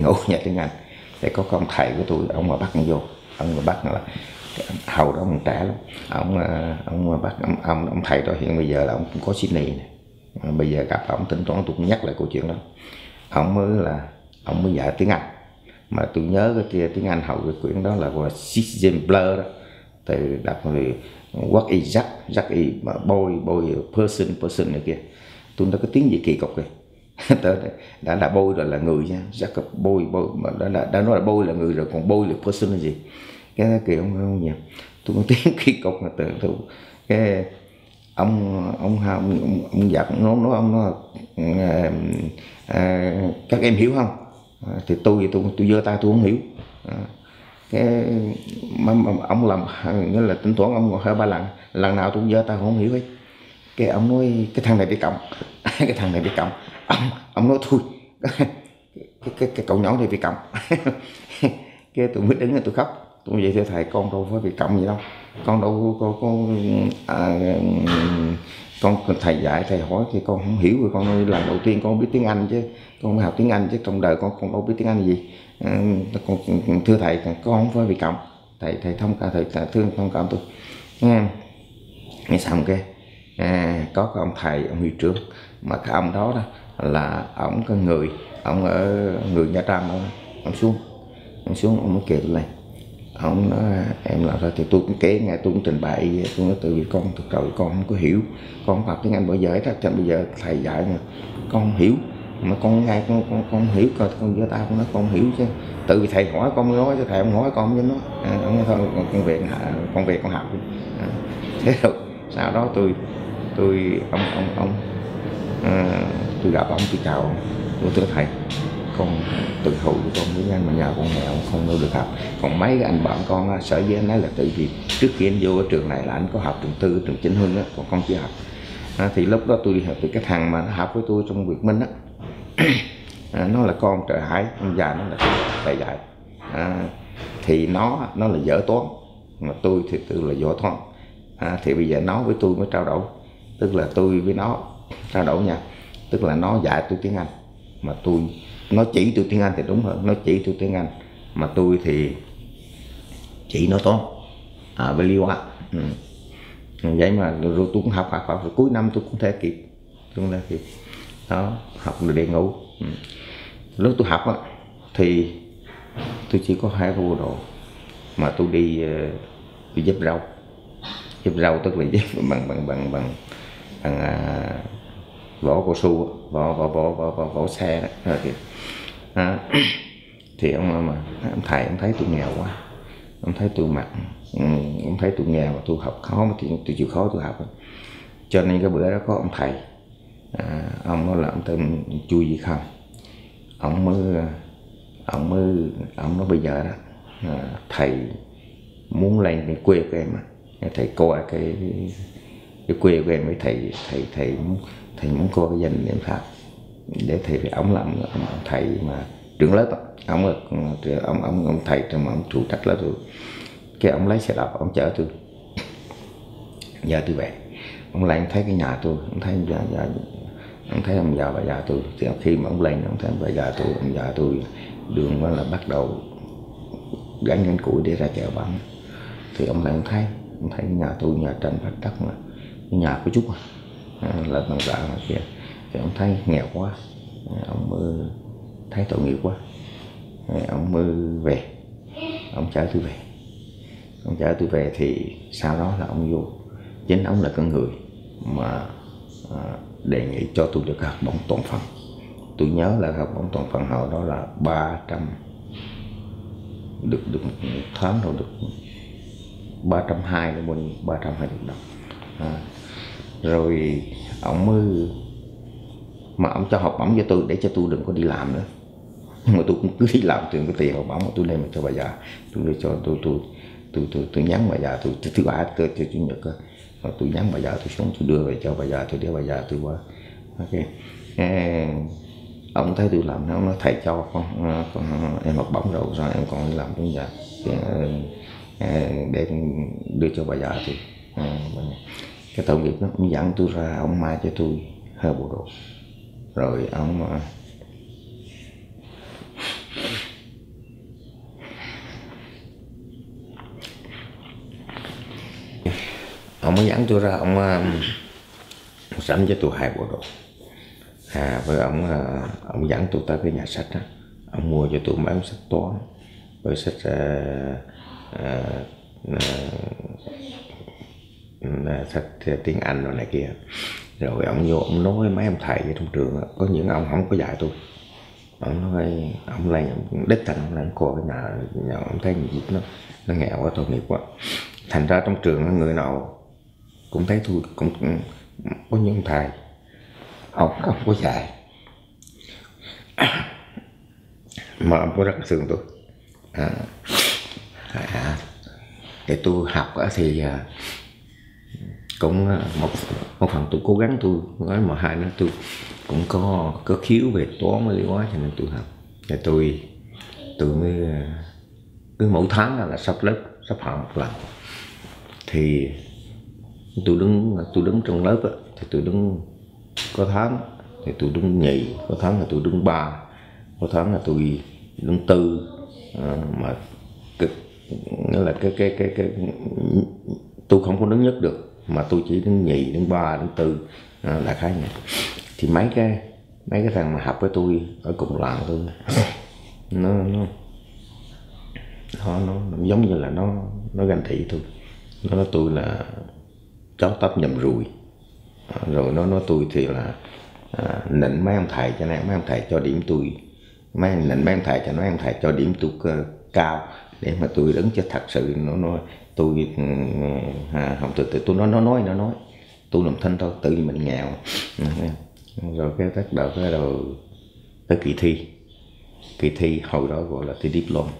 ngủ nhà tiếng Anh. Để có con thầy của tôi, ông mà bắt nó vô, ông mà bắt là hầu đó ông trẻ lắm, ông mà bắt ông thầy đó hiện bây giờ là ông cũng có Sydney này. Bây giờ gặp ông tính toán tôi cũng nhắc lại câu chuyện đó. Ông mới dạy tiếng Anh, mà tôi nhớ cái kia tiếng Anh hầu cái quyển đó là của Blur đó, từ đọc thì what is Jack is boy person này kia. Tôi nói cái tiếng gì kỳ cục kìa. đã là boy rồi là người nha, Jack boy mà đã nói là boy là người rồi, còn boy là person là gì, cái kiểu không nhiều. Tôi có tiếng kỳ cục mà từ cái ông giặc nói ông các em hiểu không, thì tôi giơ tay tôi không hiểu. Cái ông làm nghĩa là tính toán ông hơi ba lần nào tôi giơ tay không hiểu hết. Cái ông nói cái thằng này bị cộng cái thằng này bị cộng, ông nói thôi cái cậu nhỏ này bị cộng. Cái tôi mới đứng tôi khóc, tôi vậy thưa thầy, con đâu phải bị cộng gì đâu, con đâu con thầy dạy thầy hỏi thì con không hiểu rồi, con ơi lần đầu tiên con biết tiếng Anh chứ, con mới học tiếng Anh chứ trong đời con đâu biết tiếng Anh gì. Con thưa thầy con không phải bị cộng, thầy thông cảm, thầy thương thông cảm tôi nghe. Xong cái có cái ông thầy, ông hiệu trưởng, mà cái ông đó là ổng có người, ông ở người Nha Trang đó, ông xuống ông mới kêu tôi lên, ông nói em làm sao thì tôi cũng kể nghe, tôi cũng trình bày, tôi nói từ vì con thực rồi con không có hiểu, con không học tiếng Anh bao giờ hết, cho bây giờ thầy dạy mà con không hiểu, mà con nghe con không hiểu, coi con với tao con nói con không hiểu chứ, tự vì thầy hỏi con mới nói chứ thầy không hỏi con với nó. Ông nói thôi con về con học đi. Thế rồi sau đó tôi gặp ông, tôi chào ông, tôi thưa thầy, con tự hào của con với anh mà nhà con nghèo không đâu được học, còn mấy cái anh bạn con sở với anh ấy là tự vì trước khi anh vô cái trường này là anh có học trường tư, trường Chính Hưng á, còn con chưa học. Thì lúc đó tôi học từ cái thằng mà nó học với tôi trong Việt Minh á, nó là con Trợ Hải, ông già nó là thầy dạy, thì nó là dở toán, mà tôi thì tôi là giỏi toán. Thì bây giờ nó với tôi mới trao đổi, tức là tôi với nó trao đổi nha, tức là nó dạy tôi tiếng Anh, mà nó chỉ tôi tiếng Anh thì đúng hơn, nó chỉ tôi tiếng Anh mà tôi thì chỉ nó toán với lý hóa. Vậy mà rồi tôi cũng học rồi cuối năm tôi cũng thể kịp, đó, học rồi để ngủ. Lúc tôi học á thì tôi chỉ có 2 bộ đồ, mà tôi đi dép rau tức là dép bằng vỏ cao su, vỏ xe đó. Thì ông thầy ông thấy tôi nghèo quá, ông thấy tôi mặc, ông thấy tôi nghèo mà tôi học khó, mà tôi chịu khó tôi học, cho nên cái bữa đó có ông thầy, ông nói là ông tên Chui gì không, ông nói bây giờ đó thầy muốn lên cái quê của em, thầy coi cái quê của em với thầy muốn coi cái danh niệm Pháp để thầy, ông làm ông thầy mà trưởng lớp, ông thầy trong ông phụ trách lớp tôi. Cái ông lấy xe đạp ông chở tôi, giờ tôi về, ông lên thấy cái nhà tôi, ông thấy ông thấy ông già bà già tôi, thì khi mà ông lên ông thấy bà già tôi, ông già tôi đường đó là bắt đầu gánh củi để ra chợ bán. Thì ông lại ông thấy nhà tôi, nhà tranh phát đất mà cái nhà của chút là bằng dạng kia, thì ông thấy nghèo quá, ông mới thấy tội nghiệp quá, ông mới về, ông chở tôi về. Thì sau đó là ông vô, chính ông là con người mà đề nghị cho tôi được học bổng toàn phần. Tôi nhớ là học bổng toàn phần hồi đó là 300, được một tháng rồi được 320 là bao nhiêu, 320 đồng. Rồi ông mới, mà ông cho học bổng cho tôi để cho tôi đừng có đi làm nữa, nhưng mà tôi cũng cứ đi làm tiền cái tiền học bổng, tôi đem cho bà già, tôi đưa cho tôi nhắn bà già tôi thứ ba cho chủ nhật, tôi nhắn bà già tôi xuống, tôi đưa về cho bà già tôi, để bà già tôi qua. Ông thấy tôi làm, nó nói thầy cho con em học bổng rồi, sao em còn đi làm cũng vậy, để đưa cho bà già tôi. Cái tội nghiệp nó cũng dẫn tôi ra, ông mai cho tôi 2 bộ đồ, rồi ông ông mới dẫn tôi ra, ông sẵn cho tôi 2 bộ đồ. Với ông dẫn tôi tới cái nhà sách đó, ông mua cho tôi mấy sách toán với sách sách tiếng Anh rồi này kia. Rồi ông vô ông nói mấy ông thầy ở trong trường đó, có những ông không có dạy tôi. Ông nói ông lên đích thành ông lên coi cái nhà ông thấy nghiệp nó nghèo quá, tội nghiệp quá. Thành ra trong trường người nào cũng thấy tôi, cũng có những thầy ông không có dạy mà ông có rất là thương tôi. Để tôi học thì cũng một phần tôi cố gắng, tôi nói mà hai nữa tôi cũng có khiếu về toán với lý hóa, cho nên tôi học. Thì tôi mới cứ mỗi tháng là sắp học một lần. Thì tôi đứng trong lớp thì tôi đứng có tháng thì tôi đứng nhì, có tháng là tôi đứng 3, có tháng là tôi đứng 4. Mà nghĩa là cái tôi không có đứng nhất được, mà tôi chỉ đứng nhì, đứng 3, đứng 4 là khá nhẹ. Thì mấy cái thằng mà học với tôi ở cùng làng tôi nó giống như là nó ganh tị tôi. Nó nói tôi là chó tấp nhầm ruồi. Rồi nó nói tôi thì là nịnh mấy ông thầy, cho nên mấy ông thầy cho điểm tôi, nịnh mấy ông thầy cho nói ông thầy cho điểm tôi cao để mà tôi đứng cho thật sự. Nó nói tôi không tôi nói tôi làm thinh thôi, tự mình nghèo. Rồi cái bắt đầu tới kỳ thi hồi đó gọi là thi diploma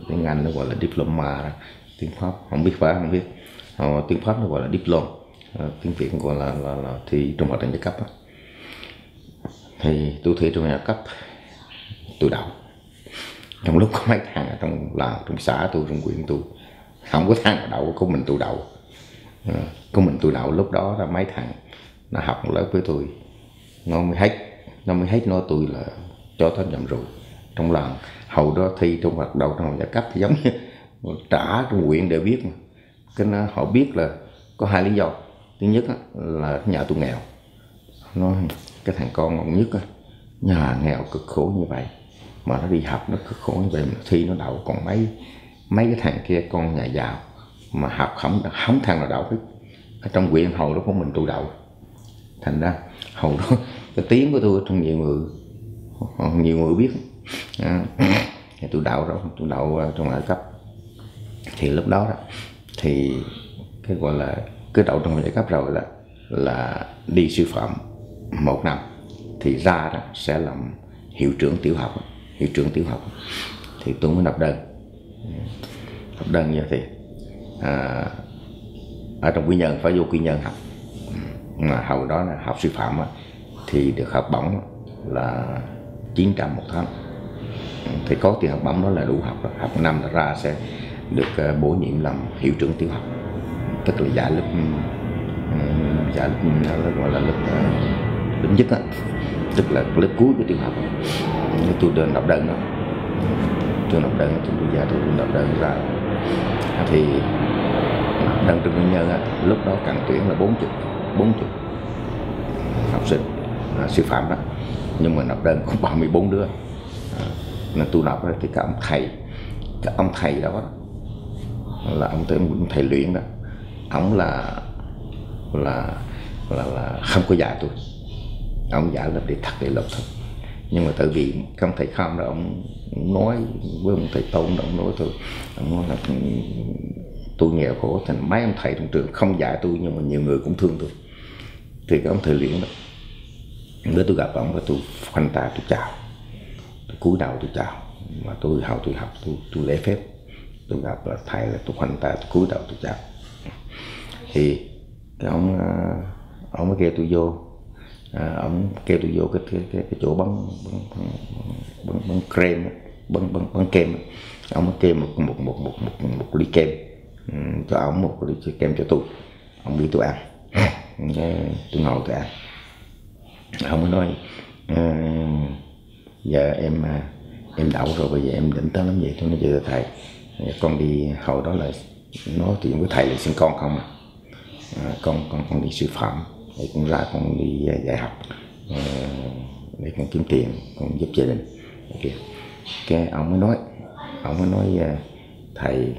tiếng Anh nó gọi là diploma, tiếng Pháp không biết, tiếng Pháp nó gọi là diploma, tiếng Việt gọi là thi trung học đánh giá cấp. Thì tôi thi trung học cấp tôi đậu. Trong lúc có mấy thằng ở trong làng, trong xã tôi, trong huyện tôi không có thằng nào đậu, có mình tôi đậu. Lúc đó là mấy thằng nó học một lớp với tôi, nó mới hết nói tôi là cho tao nhầm rồi. Trong làng hầu đó thi trung học đầu trong học gia cấp thì giống như trả trong huyện để biết mà. Cái họ biết là có 2 lý do. Thứ nhất là nhà tôi nghèo, nói cái thằng con ông nhất nhà nghèo cực khổ như vậy mà nó đi học nó cực khổ như vậy mà thi nó đậu, còn mấy cái thằng kia con nhà giàu mà học không thằng nào đậu hết. Ở trong huyện hầu đó có mình tôi đậu. Thành ra hầu đó cái tiếng của tôi trong nhiều người biết. Thì tôi đậu trong đại cấp. Thì lúc đó thì cái gọi là cứ đậu trong đại cấp rồi là đi sư phạm 1 năm thì ra đó sẽ làm hiệu trưởng tiểu học. Thì tôi mới nộp đơn như thế. Ở trong Quy Nhơn phải vô Quy Nhơn học, mà hồi đó là học sư phạm thì được học bổng là 900 một tháng. Thì có tiền học bổng đó là đủ học rồi. Học 1 năm là ra sẽ được bổ nhiệm làm hiệu trưởng tiểu học, tức là dạy lớp gọi là lớp nhất tức là lớp cuối của tiểu học. Tôi đơn nộp đơn đó, tôi bây giờ tôi nộp đơn ra. Thì đơn trong Quy Nhơn lúc đó cần tuyển là 40 học sinh sư phạm đó, nhưng mà nộp đơn có 34 đứa. Nên tôi nộp thì cái ông thầy đó là ông thầy luyện đó, ông là không có dạy tôi, ông dạy là để thật để lộc thôi. Nhưng mà tại vì ông thầy Kham đó ông nói với ông thầy Tôn đó, ông nói là tôi nghèo khổ, thành mấy ông thầy trong trường không dạy tôi, nhưng mà nhiều người cũng thương tôi. Thì cái ông thầy luyện đó, bữa tôi gặp ông, tôi khoanh tay tôi chào, tôi cúi đầu tôi chào. Mà tôi học tôi lễ phép. Tôi gặp là thầy là tôi khoanh tay tôi cúi đầu tôi chào. Thì cái ông mới kêu tôi vô, ông kêu tôi vô cái chỗ bắn kem, bắn kem. Ông mới kêu một ly kem cho ông, một ly kem cho tôi. Ông đi tôi ăn. Tôi ngồi tôi ăn. Ông mới nói giờ em đậu rồi, bây giờ em định tới làm gì? Tôi nói giờ thầy, con đi hồi đó là nói chuyện với thầy là xưng con không con đi sư phạm, thầy con ra con đi dạy học để con kiếm tiền, con giúp gia đình. Cái ông mới nói thầy